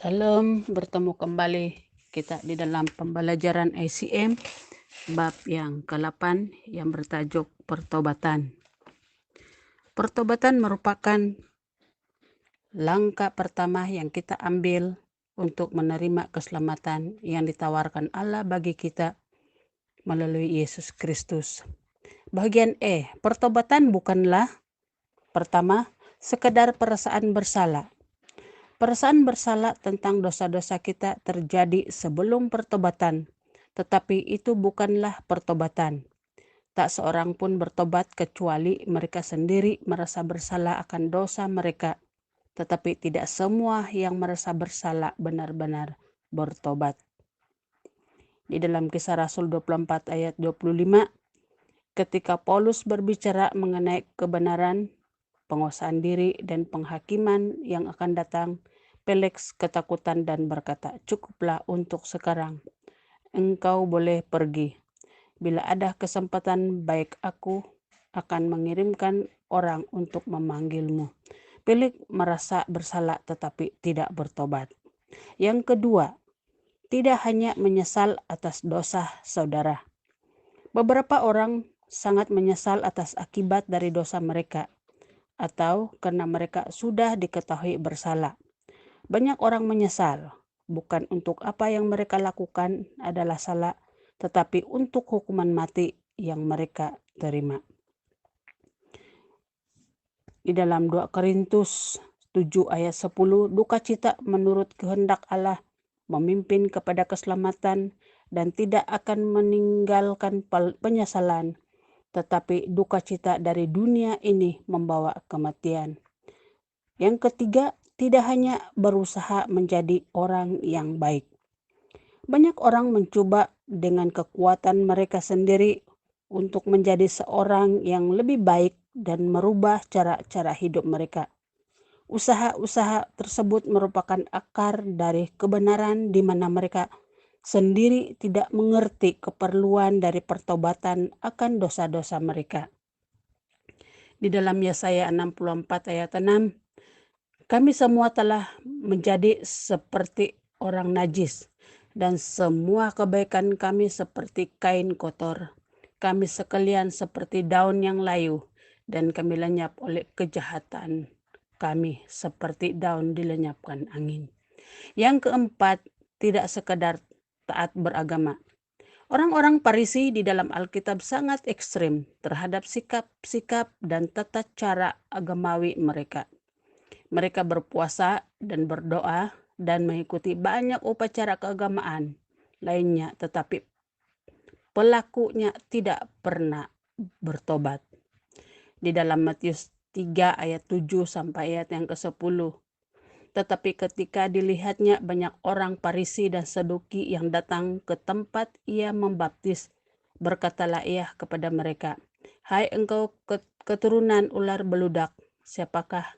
Salam, bertemu kembali kita di dalam pembelajaran ICM bab yang ke-8 yang bertajuk pertobatan. Pertobatan merupakan langkah pertama yang kita ambil untuk menerima keselamatan yang ditawarkan Allah bagi kita melalui Yesus Kristus. Bagian E, pertobatan bukanlah pertama sekedar perasaan bersalah. Perasaan bersalah tentang dosa-dosa kita terjadi sebelum pertobatan, tetapi itu bukanlah pertobatan. Tak seorang pun bertobat kecuali mereka sendiri merasa bersalah akan dosa mereka, tetapi tidak semua yang merasa bersalah benar-benar bertobat. Di dalam Kisah Rasul 24 ayat 25, ketika Paulus berbicara mengenai kebenaran, penguasaan diri, dan penghakiman yang akan datang, Felix ketakutan dan berkata, "Cukuplah untuk sekarang. Engkau boleh pergi. Bila ada kesempatan baik, aku akan mengirimkan orang untuk memanggilmu." Felix merasa bersalah tetapi tidak bertobat. Yang kedua, tidak hanya menyesal atas dosa saudara. Beberapa orang sangat menyesal atas akibat dari dosa mereka, atau karena mereka sudah diketahui bersalah. Banyak orang menyesal, bukan untuk apa yang mereka lakukan adalah salah, tetapi untuk hukuman mati yang mereka terima. Di dalam 2 Korintus 7 ayat 10, duka cita menurut kehendak Allah memimpin kepada keselamatan dan tidak akan meninggalkan penyesalan, tetapi duka cita dari dunia ini membawa kematian. Yang ketiga, tidak hanya berusaha menjadi orang yang baik. Banyak orang mencoba dengan kekuatan mereka sendiri untuk menjadi seorang yang lebih baik dan merubah cara-cara hidup mereka. Usaha-usaha tersebut merupakan akar dari kebenaran di mana mereka sendiri tidak mengerti keperluan dari pertobatan akan dosa-dosa mereka. Di dalam Yesaya 64 ayat 6, kami semua telah menjadi seperti orang najis, dan semua kebaikan kami seperti kain kotor. Kami sekalian seperti daun yang layu, dan kami lenyap oleh kejahatan kami seperti daun dilenyapkan angin. Yang keempat, tidak sekadar taat beragama. Orang-orang Parisi di dalam Alkitab sangat ekstrim terhadap sikap-sikap dan tata cara agamawi mereka. Mereka berpuasa dan berdoa dan mengikuti banyak upacara keagamaan lainnya, tetapi pelakunya tidak pernah bertobat. Di dalam Matius 3 ayat 7 sampai ayat yang ke-10. Tetapi ketika dilihatnya banyak orang Parisi dan Saduki yang datang ke tempat ia membaptis, berkatalah ia kepada mereka, "Hai engkau keturunan ular beludak, siapakah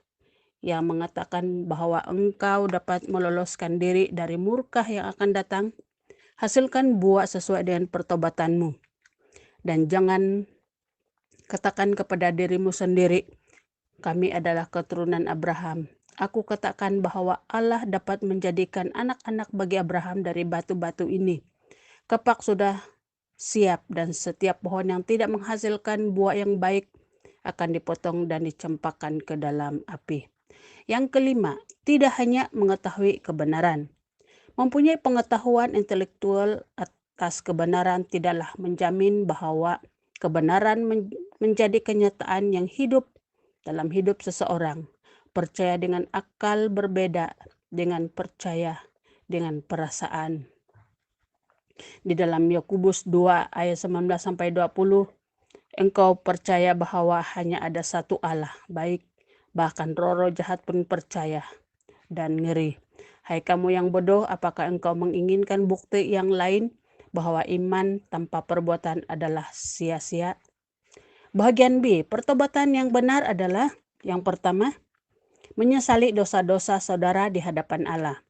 yang mengatakan bahwa engkau dapat meloloskan diri dari murka yang akan datang? Hasilkan buah sesuai dengan pertobatanmu. Dan jangan katakan kepada dirimu sendiri, kami adalah keturunan Abraham. Aku katakan bahwa Allah dapat menjadikan anak-anak bagi Abraham dari batu-batu ini. Kepak sudah siap dan setiap pohon yang tidak menghasilkan buah yang baik akan dipotong dan dicampakkan ke dalam api." Yang kelima, tidak hanya mengetahui kebenaran. Mempunyai pengetahuan intelektual atas kebenaran tidaklah menjamin bahwa kebenaran menjadi kenyataan yang hidup dalam hidup seseorang. Percaya dengan akal berbeda dengan percaya dengan perasaan. Di dalam Yakobus 2 ayat 19 sampai 20, engkau percaya bahwa hanya ada satu Allah, baik bahkan roh-roh jahat pun percaya dan ngeri. Hai kamu yang bodoh, apakah engkau menginginkan bukti yang lain bahwa iman tanpa perbuatan adalah sia-sia? Bagian B, pertobatan yang benar adalah yang pertama, menyesali dosa-dosa saudara di hadapan Allah.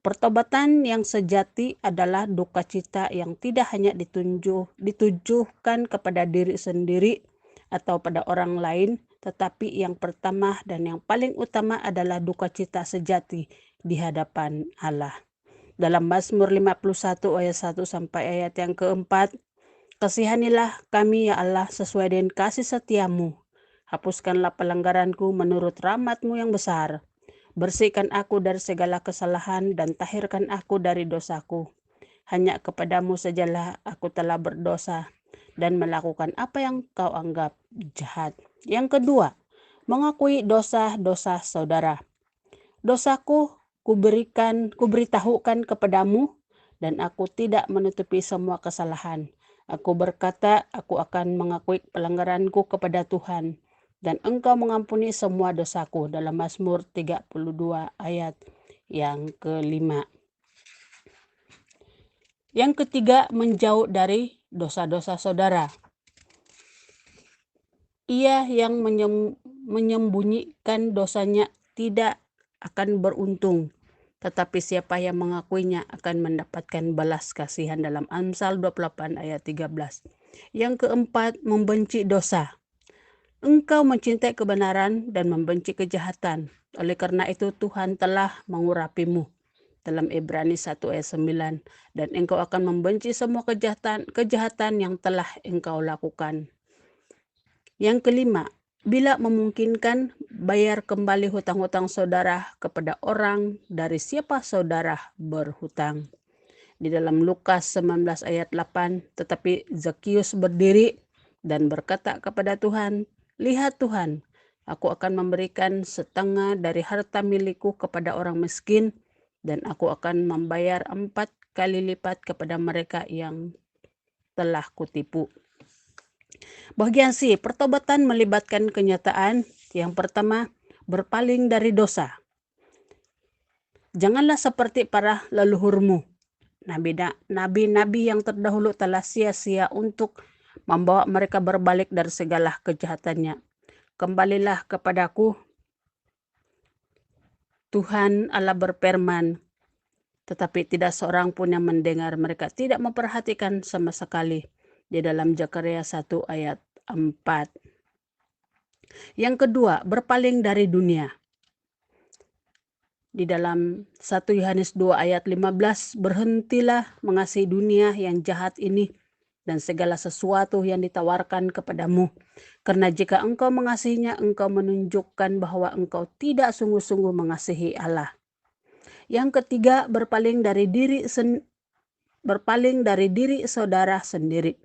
Pertobatan yang sejati adalah duka cita yang tidak hanya ditujukan kepada diri sendiri atau pada orang lain, tetapi yang pertama dan yang paling utama adalah duka cita sejati di hadapan Allah. Dalam Mazmur 51 ayat 1 sampai ayat yang keempat, kasihanilah kami ya Allah sesuai dengan kasih setiamu. Hapuskanlah pelanggaranku menurut rahmat-Mu yang besar. Bersihkan aku dari segala kesalahan dan tahirkan aku dari dosaku. Hanya kepadamu sajalah aku telah berdosa dan melakukan apa yang kau anggap jahat. Yang kedua, mengakui dosa-dosa saudara. Dosaku kuberitahukan kepadamu, dan aku tidak menutupi semua kesalahan. Aku berkata, aku akan mengakui pelanggaranku kepada Tuhan, dan engkau mengampuni semua dosaku. Dalam Mazmur 32 ayat yang kelima. Yang ketiga, menjauh dari dosa-dosa saudara. Ia yang menyembunyikan dosanya tidak akan beruntung, tetapi siapa yang mengakuinya akan mendapatkan balas kasihan. Dalam Amsal 28 ayat 13. Yang keempat, membenci dosa. Engkau mencintai kebenaran dan membenci kejahatan. Oleh karena itu Tuhan telah mengurapimu. Dalam Ibrani 1 ayat 9. Dan engkau akan membenci semua kejahatan yang telah engkau lakukan. Yang kelima, bila memungkinkan, bayar kembali hutang-hutang saudara kepada orang dari siapa saudara berhutang. Di dalam Lukas 19 ayat 8, tetapi Zakius berdiri dan berkata kepada Tuhan, "Lihat Tuhan, aku akan memberikan setengah dari harta milikku kepada orang miskin, dan aku akan membayar 4 kali lipat kepada mereka yang telah kutipu." Bagian C, pertobatan melibatkan kenyataan. Yang pertama, berpaling dari dosa. Janganlah seperti para leluhurmu. Nabi-nabi yang terdahulu telah sia-sia untuk membawa mereka berbalik dari segala kejahatannya. Kembalilah kepadaku, Tuhan Allah berfirman, tetapi tidak seorang pun yang mendengar. Mereka tidak memperhatikan sama sekali. Di dalam Zakaria 1 ayat 4. Yang kedua, berpaling dari dunia. Di dalam 1 Yohanes 2 ayat 15, berhentilah mengasihi dunia yang jahat ini dan segala sesuatu yang ditawarkan kepadamu. Karena jika engkau mengasihinya, engkau menunjukkan bahwa engkau tidak sungguh-sungguh mengasihi Allah. Yang ketiga, berpaling dari diri saudara sendiri.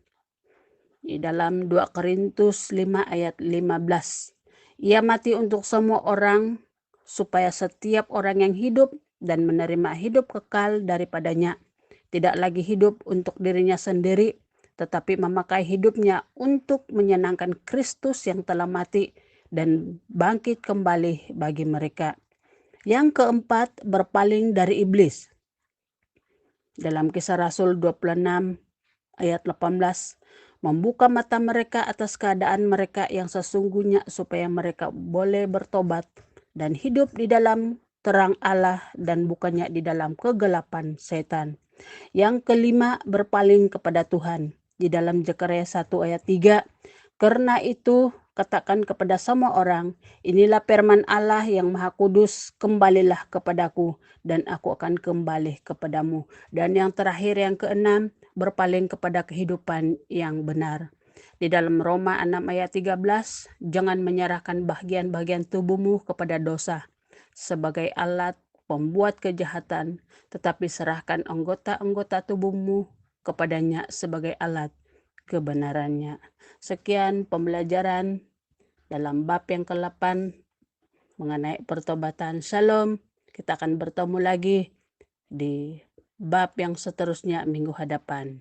Di dalam 2 Korintus 5 ayat 15. Ia mati untuk semua orang, supaya setiap orang yang hidup dan menerima hidup kekal daripadanya tidak lagi hidup untuk dirinya sendiri, tetapi memakai hidupnya untuk menyenangkan Kristus yang telah mati dan bangkit kembali bagi mereka. Yang keempat, berpaling dari iblis. Dalam Kisah Rasul 26 ayat 18, membuka mata mereka atas keadaan mereka yang sesungguhnya supaya mereka boleh bertobat dan hidup di dalam terang Allah dan bukannya di dalam kegelapan setan. Yang kelima, berpaling kepada Tuhan. Di dalam Zakaria 1 ayat 3, karena itu katakan kepada semua orang, inilah firman Allah yang Maha Kudus, kembalilah kepadaku dan aku akan kembali kepadamu. Dan yang terakhir, yang keenam, berpaling kepada kehidupan yang benar. Di dalam Roma 6 ayat 13, jangan menyerahkan bagian-bagian tubuhmu kepada dosa sebagai alat pembuat kejahatan, tetapi serahkan anggota-anggota tubuhmu kepadanya sebagai alat kebenarannya. Sekian pembelajaran dalam bab yang ke-8 mengenai pertobatan. Shalom, kita akan bertemu lagi di bab yang seterusnya minggu hadapan.